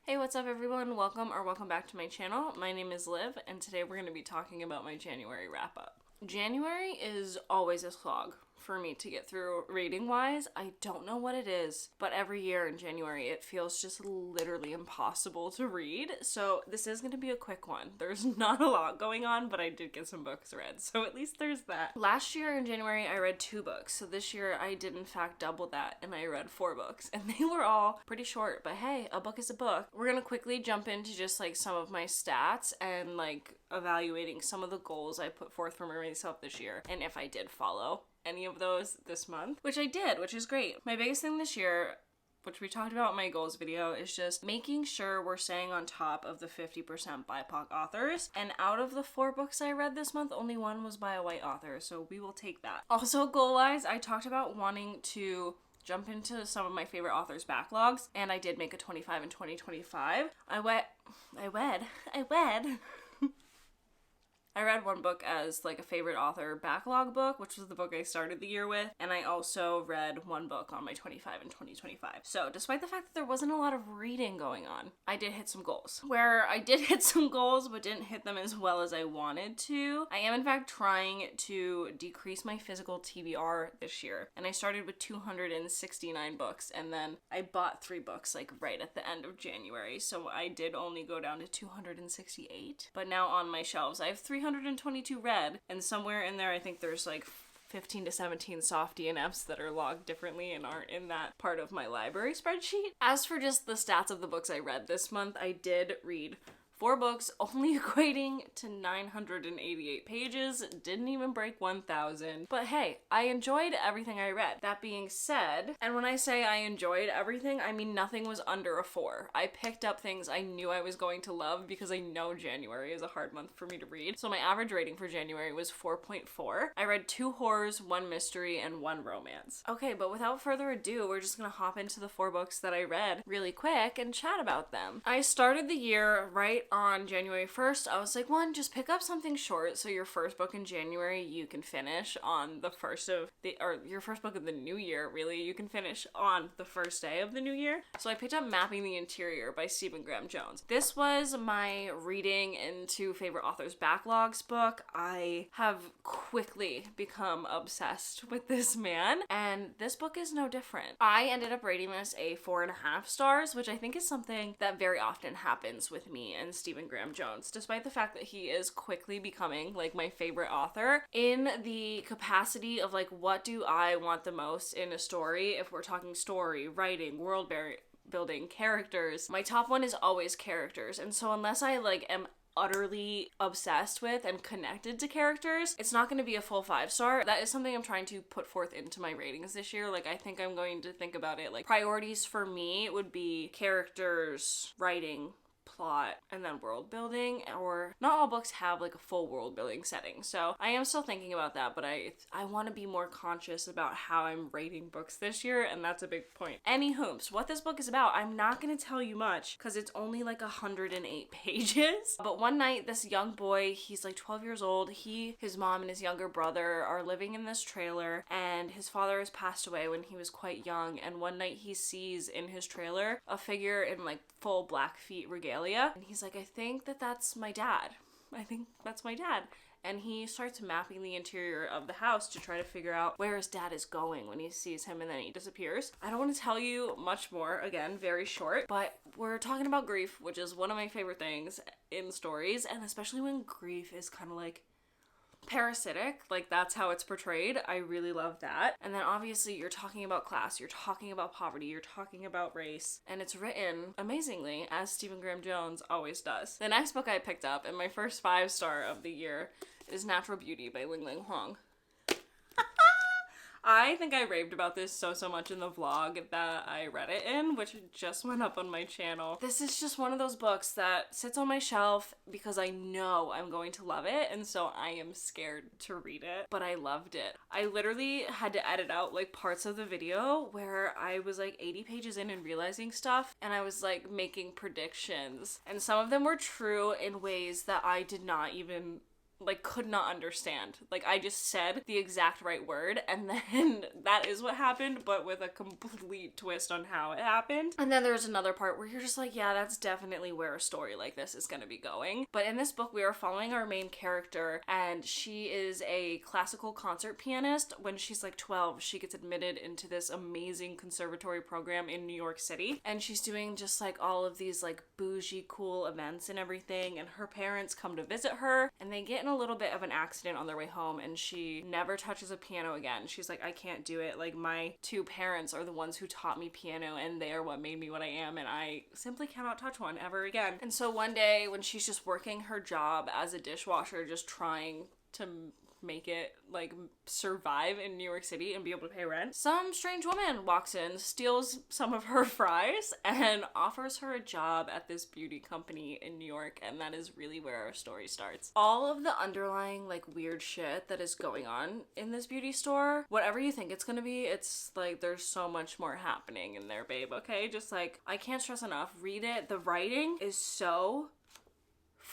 Hey, what's up everyone? Welcome back to my channel. My name is Liv, and today we're going to be talking about my January wrap-up. January is always a slog for me to get through reading wise. I don't know what it is, but every year in January it feels just literally impossible to read. So this is going to be a quick one. There's not a lot going on, but I did get some books read, so at least there's that. Last year in January I read 2 books, so this year I did in fact double that and I read 4 books, and they were all pretty short, but hey, a book is a book. We're gonna quickly jump into just like some of my stats and like evaluating some of the goals I put forth for myself this year and if I did follow any of those this month, which I did, which is great. My biggest thing this year, which we talked about in my goals video, is just making sure we're staying on top of the 50% BIPOC authors. And out of the 4 books I read this month, only 1 was by a white author, so we will take that. Also, goal-wise, I talked about wanting to jump into some of my favorite authors' backlogs, and I did make a 25 in 2025. I read 1 book as like a favorite author backlog book, which was the book I started the year with, and I also read 1 book on my 25 in 2025. So despite the fact that there wasn't a lot of reading going on, I did hit some goals. Where I did hit some goals but didn't hit them as well as I wanted to, I am in fact trying to decrease my physical TBR this year. And I started with 269 books, and then I bought 3 books like right at the end of January, so I did only go down to 268. But now on my shelves I have 322 read, and somewhere in there I think there's like 15 to 17 soft DNFs that are logged differently and aren't in that part of my library spreadsheet. As for just the stats of the books I read this month, I did read 4 books, only equating to 988 pages, didn't even break 1,000. But hey, I enjoyed everything I read. That being said, and when I say I enjoyed everything, I mean nothing was under a 4. I picked up things I knew I was going to love because I know January is a hard month for me to read. So my average rating for January was 4.4. I read 2 horrors, 1 mystery, and 1 romance. Okay, but without further ado, we're just gonna hop into the 4 books that I read really quick and chat about them. I started the year right on January 1st. I was like, 1, just pick up something short so your first book in January you can finish on the first of the, or your first book of the new year, really, you can finish on the first day of the new year. So I picked up Mapping the Interior by Stephen Graham Jones. This was my reading into favorite authors backlogs book. I have quickly become obsessed with this man, and this book is no different. I ended up rating this a 4.5 stars, which I think is something that very often happens with me and Stephen Graham Jones, despite the fact that he is quickly becoming like my favorite author in the capacity of like, what do I want the most in a story? If we're talking story, writing, world building, characters, my top one is always characters. And so unless I like am utterly obsessed with and connected to characters, it's not going to be a full 5 star. That is something I'm trying to put forth into my ratings this year. Like, I think I'm going to think about it like priorities for me would be characters, writing, plot, and then world building. Or not all books have like a full world building setting, so I am still thinking about that, but I want to be more conscious about how I'm rating books this year, and that's a big point. Anywho, what this book is about, I'm not going to tell you much because it's only like 108 pages. But one night, this young boy, he's like 12 years old, his mom and his younger brother are living in this trailer, and his father has passed away when he was quite young, and one night he sees in his trailer a figure in like full Blackfeet regalia, and he's like, I think that's my dad. I think that's my dad. And he starts mapping the interior of the house to try to figure out where his dad is going when he sees him, and then he disappears. I don't want to tell you much more, again, very short, but we're talking about grief, which is one of my favorite things in stories, and especially when grief is kind of like parasitic, like that's how it's portrayed. I really love that. And then obviously you're talking about class, you're talking about poverty, you're talking about race, and it's written amazingly, as Stephen Graham Jones always does. The next book I picked up, and my first 5 star of the year, is Natural Beauty by Ling Ling Huang. I think I raved about this so much in the vlog that I read it in, which just went up on my channel. This is just one of those books that sits on my shelf because I know I'm going to love it, and so I am scared to read it, but I loved it. I literally had to edit out like parts of the video where I was like 80 pages in and realizing stuff, and I was like making predictions, and some of them were true in ways that I did not even like could not understand. Like I just said the exact right word and then that is what happened, but with a complete twist on how it happened. And then there's another part where you're just like, yeah, that's definitely where a story like this is going to be going. But in this book, we are following our main character, and she is a classical concert pianist. When she's like 12, she gets admitted into this amazing conservatory program in New York City, and she's doing just like all of these like bougie cool events and everything, and her parents come to visit her, and they get in a little bit of an accident on their way home, and she never touches a piano again. She's like, I can't do it. Like, my two parents are the ones who taught me piano, and they are what made me what I am, and I simply cannot touch one ever again. And so one day when she's just working her job as a dishwasher, just trying to make it like survive in New York City and be able to pay rent, some strange woman walks in, steals some of her fries, and offers her a job at this beauty company in New York, and that is really where our story starts. All of the underlying like weird shit that is going on in this beauty store, whatever you think it's gonna be, it's like there's so much more happening in there, babe, okay? Just like, I can't stress enough, read it. The writing is so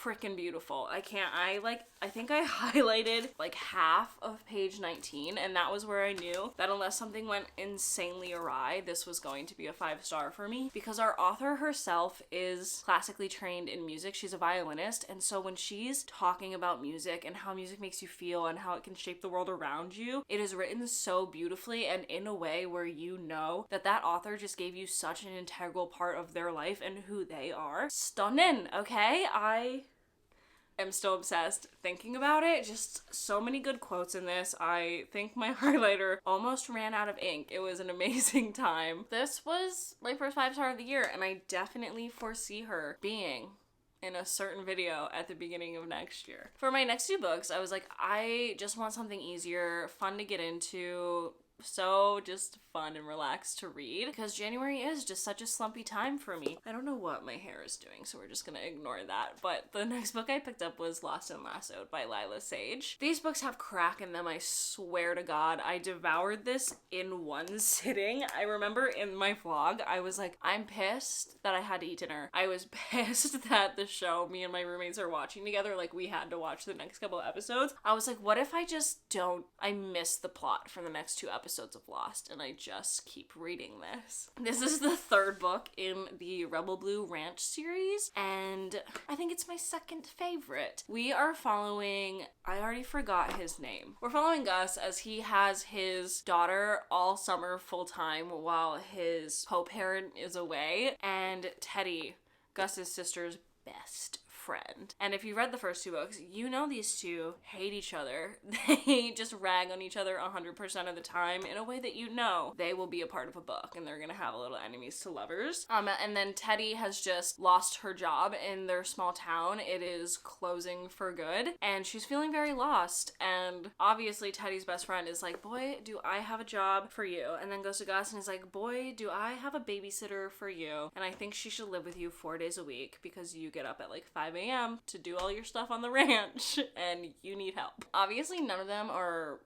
freaking beautiful. I think I highlighted like half of page 19, and that was where I knew that unless something went insanely awry, this was going to be a 5-star for me, because our author herself is classically trained in music. She's a violinist, and so when she's talking about music and how music makes you feel and how it can shape the world around you, it is written so beautifully and in a way where you know that that author just gave you such an integral part of their life and who they are. Stunning, okay? I'm still obsessed thinking about it. Just so many good quotes in this. I think my highlighter almost ran out of ink. It was an amazing time. This was my first 5-star of the year, and I definitely foresee her being in a certain video at the beginning of next year. For my next 2 books, I was like, I just want something easier, fun to get into, so just fun and relaxed to read, because January is just such a slumpy time for me. I don't know what my hair is doing, so we're just gonna ignore that. But the next book I picked up was Lost and Lassoed by Lila Sage. These books have crack in them, I swear to God. I devoured this in one sitting. I remember in my vlog, I was like, I'm pissed that I had to eat dinner. I was pissed that the show me and my roommates are watching together, like we had to watch the next couple episodes. I was like, what if I miss the plot for the next 2 episodes of Lost, and I just keep reading this. This is the 3rd book in the Rebel Blue Ranch series, and I think it's my 2nd favorite. We are following, I already forgot his name. We're following Gus as he has his daughter all summer full-time while his co-parent is away, and Teddy, Gus's sister's best friend. And if you read the first 2 books, you know these two hate each other. They just rag on each other 100% of the time in a way that you know they will be a part of a book and they're gonna have a little enemies to lovers. And then Teddy has just lost her job in their small town. It is closing for good, and she's feeling very lost. And obviously Teddy's best friend is like, boy, do I have a job for you. And then goes to Gus and is like, boy, do I have a babysitter for you. And I think she should live with you 4 days a week because you get up at like 5 a.m. to do all your stuff on the ranch and you need help. Obviously neither of them are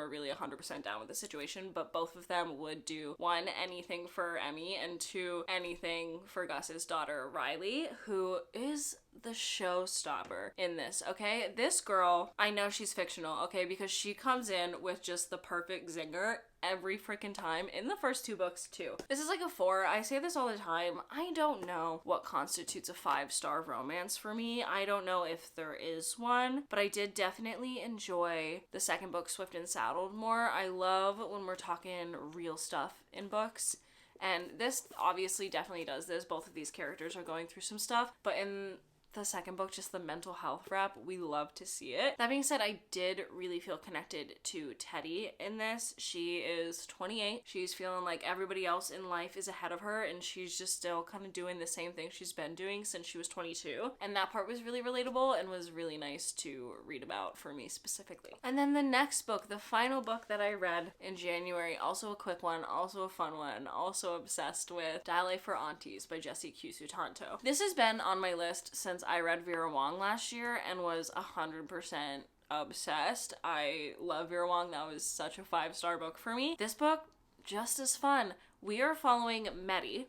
really 100% down with the situation, but both of them would do 1, anything for Emmy, and 2, anything for Gus's daughter Riley, who is the showstopper in this, okay? This girl, I know she's fictional, okay, because she comes in with just the perfect zinger every freaking time in the first 2 books too. This is like a 4. I say this all the time. I don't know what constitutes a 5-star romance for me. I don't know if there is one, but I did definitely enjoy the 2nd book, Swift and Saddled, more. I love when we're talking real stuff in books. And this obviously definitely does this. Both of these characters are going through some stuff, but in the 2nd book, just the mental health rep, we love to see it. That being said, I did really feel connected to Teddy in this. She is 28. She's feeling like everybody else in life is ahead of her, and she's just still kind of doing the same thing she's been doing since she was 22. And that part was really relatable and was really nice to read about for me specifically. And then the next book, the final book that I read in January, also a quick one, also a fun one, also obsessed with, Dial for Aunties by Jessie Q. Sutanto. This has been on my list since I read Vera Wong last year and was 100% obsessed. I love Vera Wong. That was such a 5-star book for me. This book, just as fun. We are following Mehdi,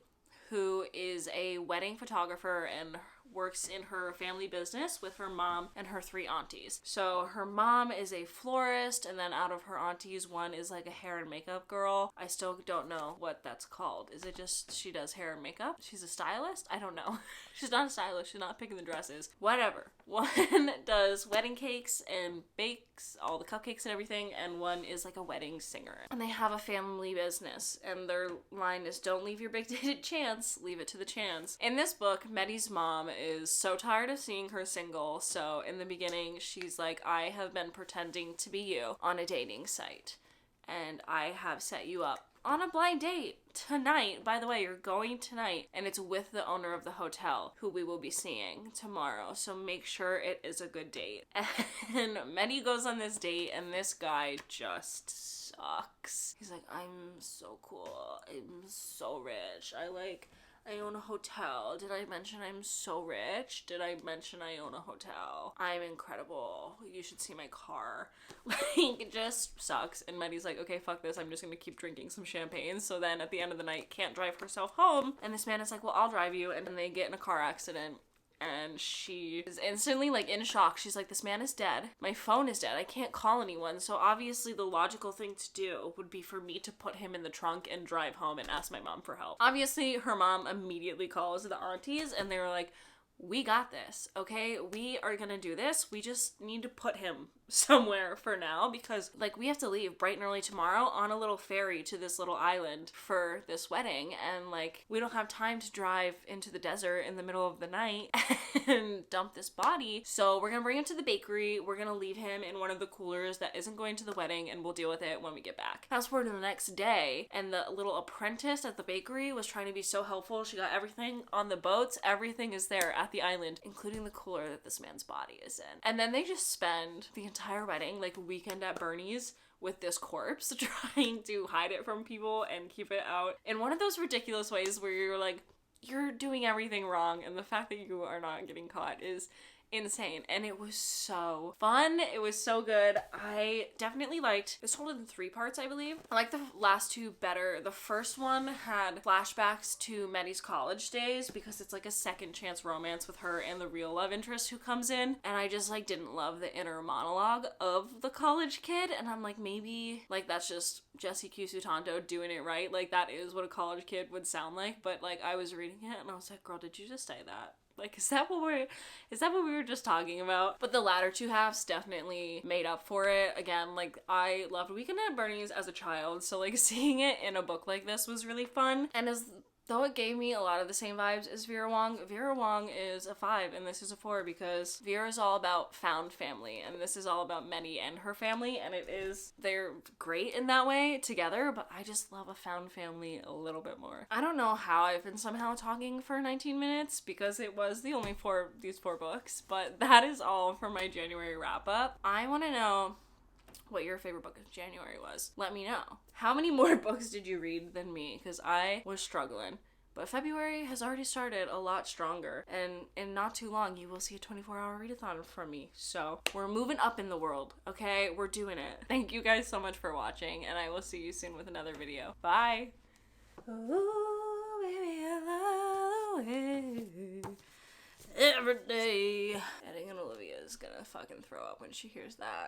who is a wedding photographer, and works in her family business with her mom and her 3 aunties. So her mom is a florist, and then out of her aunties, one is like a hair and makeup girl. I still don't know what that's called. Is it just she does hair and makeup? She's a stylist? I don't know. She's not a stylist. She's not picking the dresses. Whatever. One does wedding cakes and bakes all the cupcakes and everything, and one is like a wedding singer. And they have a family business, and their line is, don't leave your big day to chance, leave it to the chance. In this book, Meddy's mom is so tired of seeing her single, so in the beginning, she's like, I have been pretending to be you on a dating site, and I have set you up on a blind date tonight. By the way, you're going tonight, and it's with the owner of the hotel who we will be seeing tomorrow, so make sure it is a good date. And Meddy goes on this date, and this guy just sucks. He's like, I'm so cool, I'm so rich, I own a hotel. Did I mention I'm so rich? Did I mention I own a hotel? I'm incredible. You should see my car. Like, it just sucks. And Meddy's like, okay, fuck this. I'm just gonna keep drinking some champagne. So then at the end of the night, can't drive herself home. And this man is like, well, I'll drive you. And then they get in a car accident. And she is instantly like in shock. She's like, this man is dead. My phone is dead. I can't call anyone. So obviously the logical thing to do would be for me to put him in the trunk and drive home and ask my mom for help. Obviously her mom immediately calls the aunties, and they were like, we got this, okay? We are gonna do this. We just need to put him somewhere for now, because like we have to leave bright and early tomorrow on a little ferry to this little island for this wedding, and like we don't have time to drive into the desert in the middle of the night and dump this body. So we're gonna bring him to the bakery. We're gonna leave him in one of the coolers that isn't going to the wedding, and we'll deal with it when we get back. Fast forward to the next day, and the little apprentice at the bakery was trying to be so helpful. She got everything on the boats. Everything is there at the island, including the cooler that this man's body is in. And then they just spend the entire wedding, like weekend at Bernie's, with this corpse, trying to hide it from people and keep it out in one of those ridiculous ways where you're like, you're doing everything wrong, and the fact that you are not getting caught is insane. And it was so fun. It was so good. I definitely liked, it's told in 3 parts, I believe. I like the last 2 better. The first one had flashbacks to Meddy's college days, because it's like a second chance romance with her and the real love interest who comes in, and I just like didn't love the inner monologue of the college kid, and I'm like, maybe like that's just Jesse Q Sutanto doing it right, like that is what a college kid would sound like. But like I was reading it and I was like, girl, did you just say that? Like, is that what we were just talking about? But the latter 2 halves definitely made up for it. Again, like, I loved Weekend at Bernie's as a child, so like seeing it in a book like this was really fun. And though it gave me a lot of the same vibes as Vera Wong is a 5 and this is a 4, because Vera is all about found family and this is all about Meddy and her family, and they're great in that way together, but I just love a found family a little bit more. I don't know how I've been somehow talking for 19 minutes because it was the only these 4 books, but that is all for my January wrap up. I want to know what your favorite book of January was. Let me know. How many more books did you read than me? Because I was struggling. But February has already started a lot stronger, and in not too long you will see a 24-hour readathon from me. So we're moving up in the world, okay? We're doing it. Thank you guys so much for watching, and I will see you soon with another video. Bye! Ooh, baby, I love the way every day. Eddie and Olivia is gonna fucking throw up when she hears that.